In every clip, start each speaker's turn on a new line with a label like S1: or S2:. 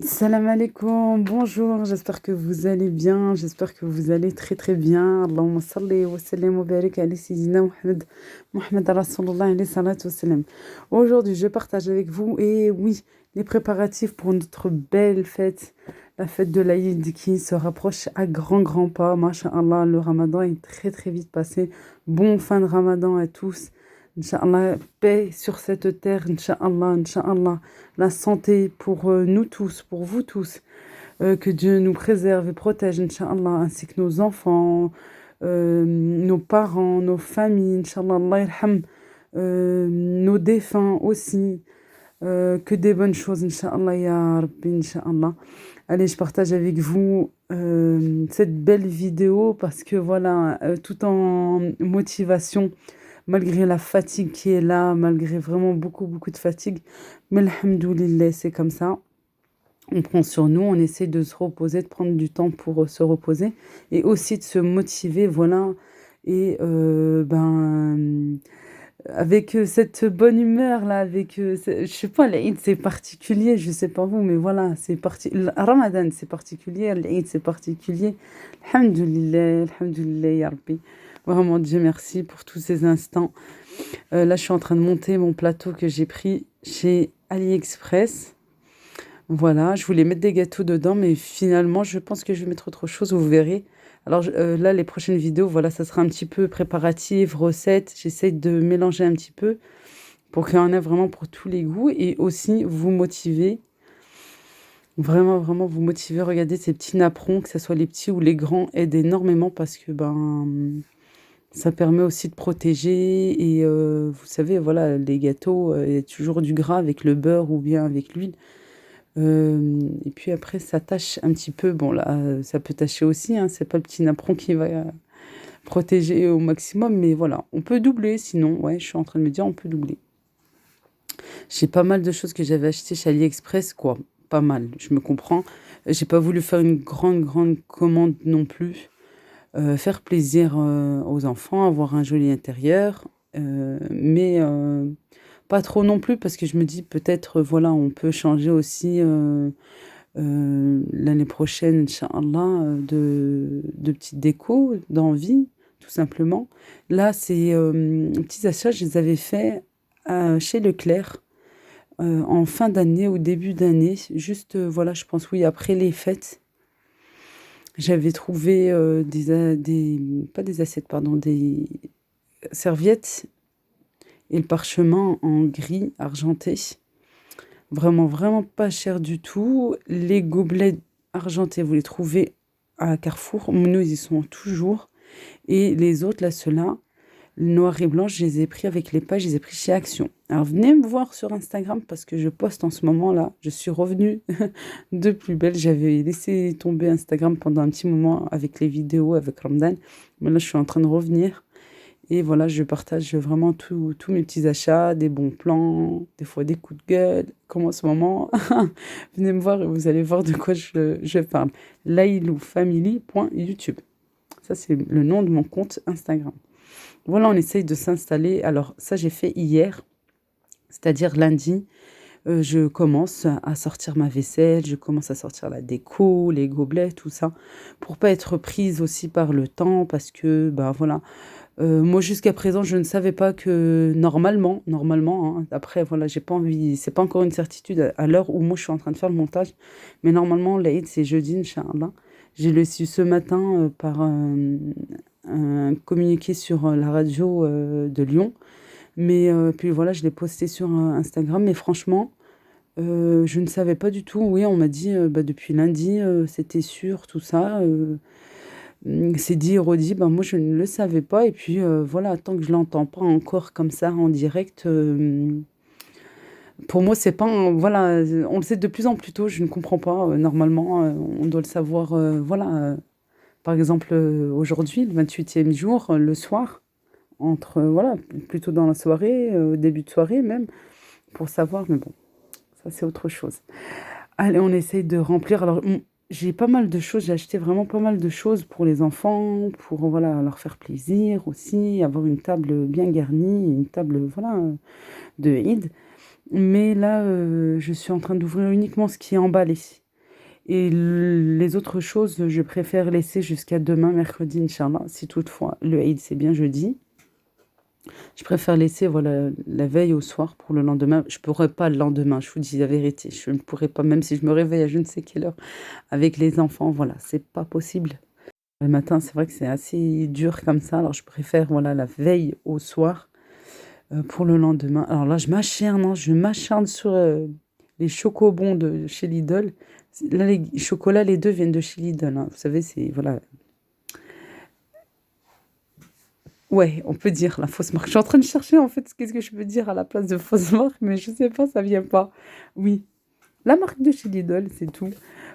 S1: Salam alaikum, bonjour, j'espère que vous allez bien, j'espère que vous allez très très bien. Allahumma salli wa sallim wa barik ala sayyidina Muhammad, Muhammad Rasulullah alayhi salatu wa salam. Aujourd'hui, je partage avec vous, et oui, les préparatifs pour notre belle fête, la fête de l'Aïd qui se rapproche à grands pas. Masha'Allah, le Ramadan est très très vite passé. Bon fin de Ramadan à tous. Inch'Allah, paix sur cette terre, Inch'Allah, Inch'Allah. La santé pour nous tous, pour vous tous. Que Dieu nous préserve et protège, Inch'Allah, ainsi que nos enfants, nos parents, nos familles, Inch'Allah, Allah yarham, nos défunts aussi. Que des bonnes choses, Inch'Allah, ya Rabbi, Inch'Allah. Allez, je partage avec vous cette belle vidéo parce que voilà, tout en motivation, malgré la fatigue qui est là, malgré vraiment beaucoup de fatigue. Mais alhamdoulilah, c'est comme ça. On prend sur nous, on essaie de se reposer, de prendre du temps pour se reposer et aussi de se motiver, voilà. Et avec cette bonne humeur là, je sais pas, l'Aïd c'est particulier, je sais pas vous, mais voilà, le Ramadan c'est particulier, l'Aïd c'est particulier. Alhamdoulilah, alhamdoulilah, ya Rabbi. Vraiment, Dieu merci pour tous ces instants. Là, je suis en train de monter mon plateau que j'ai pris chez AliExpress. Voilà, je voulais mettre des gâteaux dedans, mais finalement, je pense que je vais mettre autre chose, vous verrez. Alors là, les prochaines vidéos, voilà, ça sera un petit peu préparatif, recette. J'essaie de mélanger un petit peu pour qu'il y en ait vraiment pour tous les goûts et aussi vous motiver. Vraiment vous motiver. Regardez ces petits napperons, que ce soit les petits ou les grands, aident énormément parce que ça permet aussi de protéger. Et vous savez, voilà, les gâteaux, il y a toujours du gras avec le beurre ou bien avec l'huile. Et puis après, ça tâche un petit peu. Bon, là, ça peut tâcher aussi, hein, c'est pas le petit napperon qui va protéger au maximum, mais voilà, on peut doubler sinon. Ouais, je suis en train de me dire, on peut doubler. J'ai pas mal de choses que j'avais achetées chez AliExpress, quoi. Pas mal, je me comprends. J'ai pas voulu faire une grande commande non plus. Faire plaisir aux enfants, avoir un joli intérieur, mais pas trop non plus parce que je me dis peut-être, voilà, on peut changer aussi l'année prochaine, Inch'Allah, de petites décos, d'envie, tout simplement. Là, ces petits achats, je les avais faits chez Leclerc en fin d'année ou début d'année, juste, voilà, je pense, oui, après les fêtes. J'avais trouvé pas des assiettes, pardon, des serviettes et le parchemin en gris argenté. Vraiment pas cher du tout. Les gobelets argentés, vous les trouvez à Carrefour. Nous, ils y sont toujours. Et les autres, là, ceux-là, noir et blanc, je les ai pris avec les pages, je les ai pris chez Action. Alors, venez me voir sur Instagram parce que je poste en ce moment-là. Je suis revenue de plus belle. J'avais laissé tomber Instagram pendant un petit moment avec les vidéos, avec Ramadan. Mais là, je suis en train de revenir. Et voilà, je partage vraiment tous mes petits achats, des bons plans, des fois des coups de gueule, comme en ce moment. Venez me voir et vous allez voir de quoi je parle. lailoufamily.youtube. Ça, c'est le nom de mon compte Instagram. Voilà, on essaye de s'installer. Alors, ça, j'ai fait hier, c'est-à-dire lundi. Je commence à sortir ma vaisselle, je commence à sortir la déco, les gobelets, tout ça, pour pas être prise aussi par le temps, parce que, ben voilà, moi jusqu'à présent, je ne savais pas que normalement, hein, après, voilà, j'ai pas envie, c'est pas encore une certitude à l'heure où moi je suis en train de faire le montage, mais normalement, l'Aïd, c'est jeudi, Inch'Allah. J'ai le su ce matin par un communiqué sur la radio de Lyon. Mais puis voilà, je l'ai posté sur Instagram. Mais franchement, je ne savais pas du tout. Oui, on m'a dit bah, depuis lundi, c'était sûr, tout ça. C'est dit et redit. Bah, moi, je ne le savais pas. Et puis voilà, tant que je l'entends pas encore comme ça en direct, pour moi, c'est pas. Voilà, on le sait de plus en plus tôt. Je ne comprends pas. Normalement, on doit le savoir. Voilà, par exemple, aujourd'hui, le 28e jour, le soir, voilà, plutôt dans la soirée, au début de soirée même, pour savoir, mais bon, ça c'est autre chose. Allez, on essaye de remplir. Alors, j'ai pas mal de choses, j'ai acheté vraiment pas mal de choses pour les enfants, pour voilà, leur faire plaisir aussi, avoir une table bien garnie, une table voilà, de Eid. Mais là, je suis en train d'ouvrir uniquement ce qui est emballé. Et les autres choses, je préfère laisser jusqu'à demain, mercredi, Inch'Allah, si toutefois le Eid c'est bien jeudi. Je préfère laisser voilà, la veille au soir pour le lendemain. Je ne pourrais pas le lendemain, je vous dis la vérité. Je ne pourrais pas, même si je me réveille à je ne sais quelle heure avec les enfants, voilà, c'est pas possible. Le matin, c'est vrai que c'est assez dur comme ça, alors je préfère voilà, la veille au soir pour le lendemain. Alors là, je m'acharne sur les chocobons de chez Lidl. Là, les chocolats, les deux viennent de chez Lidl, hein. Vous savez, c'est voilà. Ouais, on peut dire la fausse marque. Je suis en train de chercher en fait qu'est-ce que je peux dire à la place de fausse marque, mais je sais pas, ça vient pas. Oui, la marque de chez Lidl, c'est tout.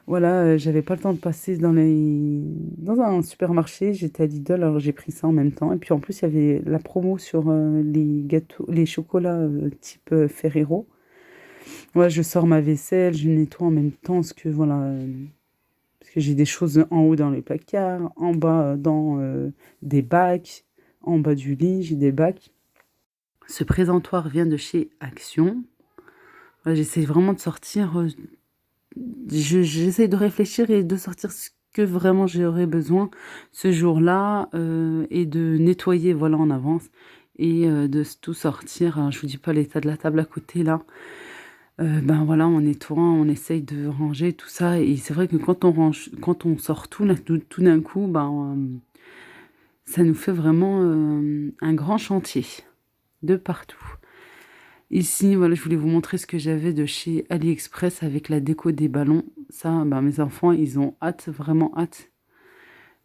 S1: Voilà, j'avais pas le temps de passer dans un supermarché, j'étais à Lidl, alors j'ai pris ça en même temps. Et puis en plus, il y avait la promo sur les gâteaux, les chocolats type Ferrero. Ouais, je sors ma vaisselle, je nettoie en même temps parce que j'ai des choses en haut dans les placards, en bas dans des bacs, en bas du lit, j'ai des bacs. Ce présentoir vient de chez Action. Voilà, j'essaie vraiment de sortir, j'essaie de réfléchir et de sortir ce que vraiment j'aurais besoin ce jour-là et de nettoyer voilà en avance et de tout sortir. Alors, je vous dis pas l'état de la table à côté là. Ben voilà, en nettoie, on essaye de ranger tout ça et c'est vrai que quand on range, quand on sort tout, là, tout d'un coup, ben, ça nous fait vraiment un grand chantier de partout. Ici, voilà, je voulais vous montrer ce que j'avais de chez AliExpress avec la déco des ballons. Ça, ben, mes enfants, ils ont hâte, vraiment hâte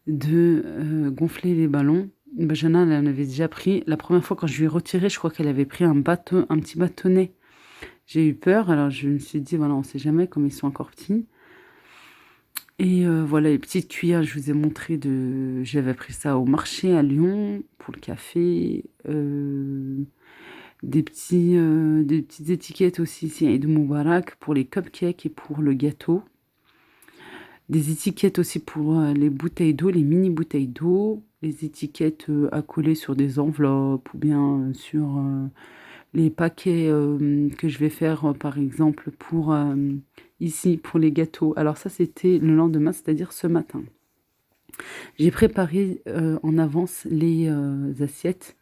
S1: de gonfler les ballons. Benjana, elle en avait déjà pris. La première fois quand je lui ai retiré, je crois qu'elle avait pris un petit bâtonnet. J'ai eu peur, alors je me suis dit, voilà, on sait jamais, comme ils sont encore petits. Et voilà, les petites cuillères, je vous ai montré j'avais pris ça au marché à Lyon pour le café. Des petites étiquettes aussi ici, Eid Moubarak pour les cupcakes et pour le gâteau. Des étiquettes aussi pour les bouteilles d'eau, les mini bouteilles d'eau. Les étiquettes à coller sur des enveloppes ou bien sur les paquets que je vais faire, par exemple, ici, pour les gâteaux. Alors ça, c'était le lendemain, c'est-à-dire ce matin. J'ai préparé en avance les assiettes.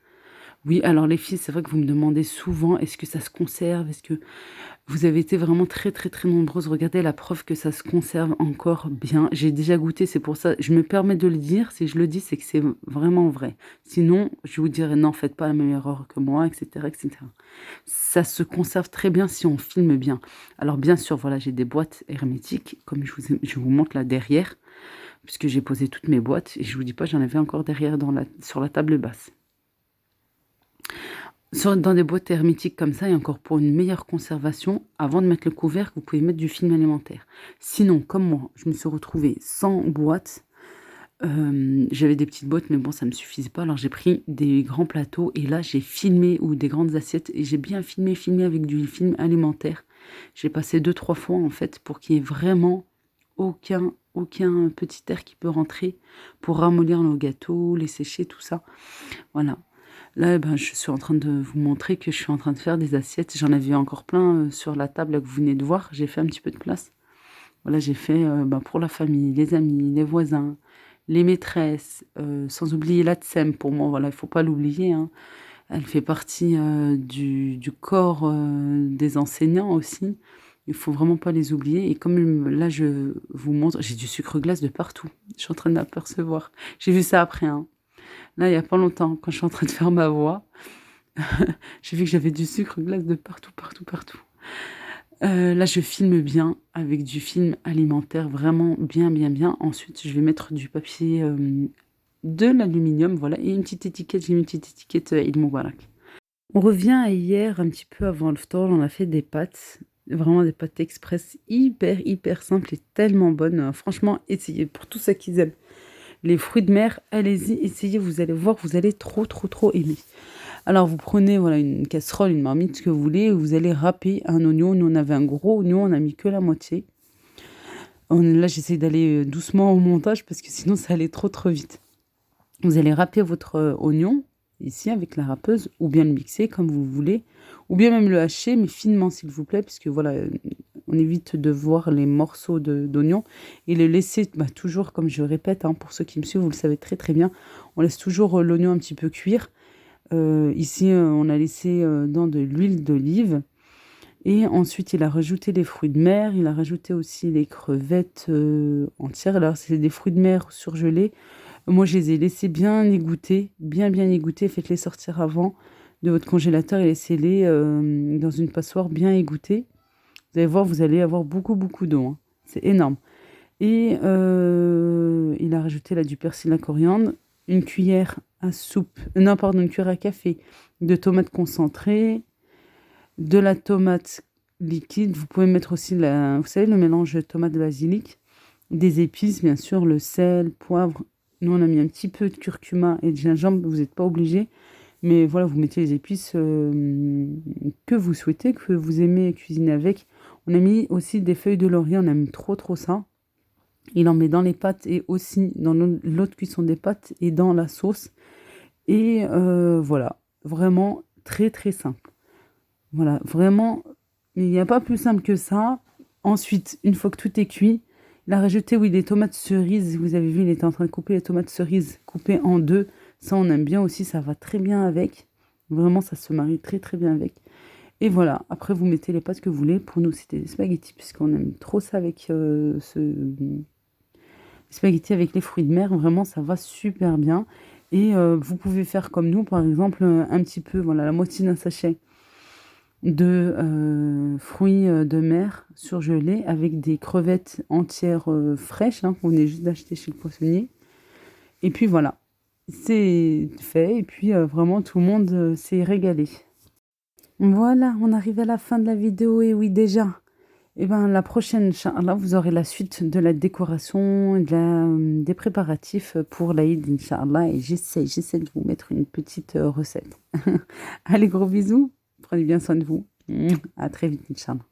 S1: Oui, alors les filles, c'est vrai que vous me demandez souvent, est-ce que ça se conserve? Est-ce que vous avez été vraiment très, très, très nombreuses? Regardez la preuve que ça se conserve encore bien. J'ai déjà goûté, c'est pour ça. Je me permets de le dire. Si je le dis, c'est que c'est vraiment vrai. Sinon, je vous dirais non, faites pas la même erreur que moi, etc., etc. Ça se conserve très bien si on filme bien. Alors bien sûr, voilà, j'ai des boîtes hermétiques, comme je vous montre là derrière, puisque j'ai posé toutes mes boîtes. Et je vous dis pas, j'en avais encore derrière sur la table basse. Dans des boîtes hermétiques comme ça, et encore pour une meilleure conservation, avant de mettre le couvercle, vous pouvez mettre du film alimentaire. Sinon, comme moi, je me suis retrouvée sans boîte. J'avais des petites boîtes, mais bon, ça ne me suffisait pas. Alors j'ai pris des grands plateaux et là, j'ai filmé, ou des grandes assiettes, et j'ai bien filmé avec du film alimentaire. J'ai passé 2-3 fois, en fait, pour qu'il y ait vraiment aucun petit air qui peut rentrer pour ramollir nos gâteaux, les sécher, tout ça. Voilà. Là, ben, je suis en train de vous montrer que je suis en train de faire des assiettes. J'en avais encore plein sur la table là, que vous venez de voir. J'ai fait un petit peu de place. Voilà, j'ai fait ben, pour la famille, les amis, les voisins, les maîtresses, sans oublier la TSEM. Pour moi, voilà, il ne faut pas l'oublier, hein. Elle fait partie du corps des enseignants aussi. Il ne faut vraiment pas les oublier. Et comme là, je vous montre, j'ai du sucre glace de partout. Je suis en train de l'apercevoir. J'ai vu ça après, hein. Là, il n'y a pas longtemps, quand je suis en train de faire ma voix, j'ai vu que j'avais du sucre glace de partout, partout, partout. Là, je filme bien avec du film alimentaire, vraiment bien, bien, bien. Ensuite, je vais mettre du papier de l'aluminium, voilà, et une petite étiquette. J'ai mis une petite étiquette Eid Moubarak. On revient à hier, un petit peu avant le ftour, on a fait des pâtes, vraiment des pâtes express, hyper, hyper simples et tellement bonnes. Franchement, essayez pour tous ceux qui aiment les fruits de mer, allez-y, essayez, vous allez voir, vous allez trop, trop, trop aimer. Alors, vous prenez voilà, une casserole, une marmite, ce que vous voulez, vous allez râper un oignon. Nous, on avait un gros oignon, on n'a mis que la moitié. Là, j'essaie d'aller doucement au montage parce que sinon, ça allait trop, trop vite. Vous allez râper votre oignon, ici, avec la râpeuse, ou bien le mixer comme vous voulez, ou bien même le hacher, mais finement, s'il vous plaît, puisque voilà, on évite de voir les morceaux d'oignon et les laisser toujours, comme je répète, hein, pour ceux qui me suivent, vous le savez très très bien, on laisse toujours l'oignon un petit peu cuire. Ici, on a laissé dans de l'huile d'olive. Et ensuite, il a rajouté les fruits de mer. Il a rajouté aussi les crevettes entières. Alors, c'est des fruits de mer surgelés. Moi, je les ai laissés bien égoutter, bien égoutter. Faites-les sortir avant de votre congélateur et laissez-les dans une passoire bien égouttée. Vous allez voir, vous allez avoir beaucoup d'eau, hein. C'est énorme. Et il a rajouté là du persil, la coriandre, une cuillère à soupe, non, pardon, une cuillère à café de tomates concentrées, de la tomate liquide. Vous pouvez mettre aussi, vous savez, le mélange tomate basilic, des épices, bien sûr, le sel, poivre. Nous, on a mis un petit peu de curcuma et de gingembre, vous n'êtes pas obligé. Mais voilà, vous mettez les épices que vous souhaitez, que vous aimez cuisiner avec. On a mis aussi des feuilles de laurier, on aime trop ça. Il en met dans les pâtes et aussi dans l'autre cuisson des pâtes et dans la sauce. Et voilà, vraiment très très simple. Voilà, vraiment, il n'y a pas plus simple que ça. Ensuite, une fois que tout est cuit, il a rajouté, oui, des tomates cerises. Vous avez vu, il était en train de couper les tomates cerises coupées en deux. Ça, on aime bien aussi, ça va très bien avec. Vraiment, ça se marie très très bien avec. Et voilà, après, vous mettez les pâtes que vous voulez. Pour nous, c'était des spaghettis, puisqu'on aime trop ça avec spaghettis avec les fruits de mer. Vraiment, ça va super bien. Et vous pouvez faire comme nous, par exemple, un petit peu, voilà, la moitié d'un sachet de fruits de mer surgelés avec des crevettes entières fraîches, hein, qu'on venait juste d'acheter chez le poissonnier. Et puis voilà, c'est fait. Et puis vraiment, tout le monde s'est régalé. Voilà, on arrive à la fin de la vidéo. Et oui, déjà, et ben, la prochaine, Inch'Allah, vous aurez la suite de la décoration, des préparatifs pour l'Aïd, Inch'Allah. Et j'essaie de vous mettre une petite recette. Allez, gros bisous. Prenez bien soin de vous. À très vite, Inch'Allah.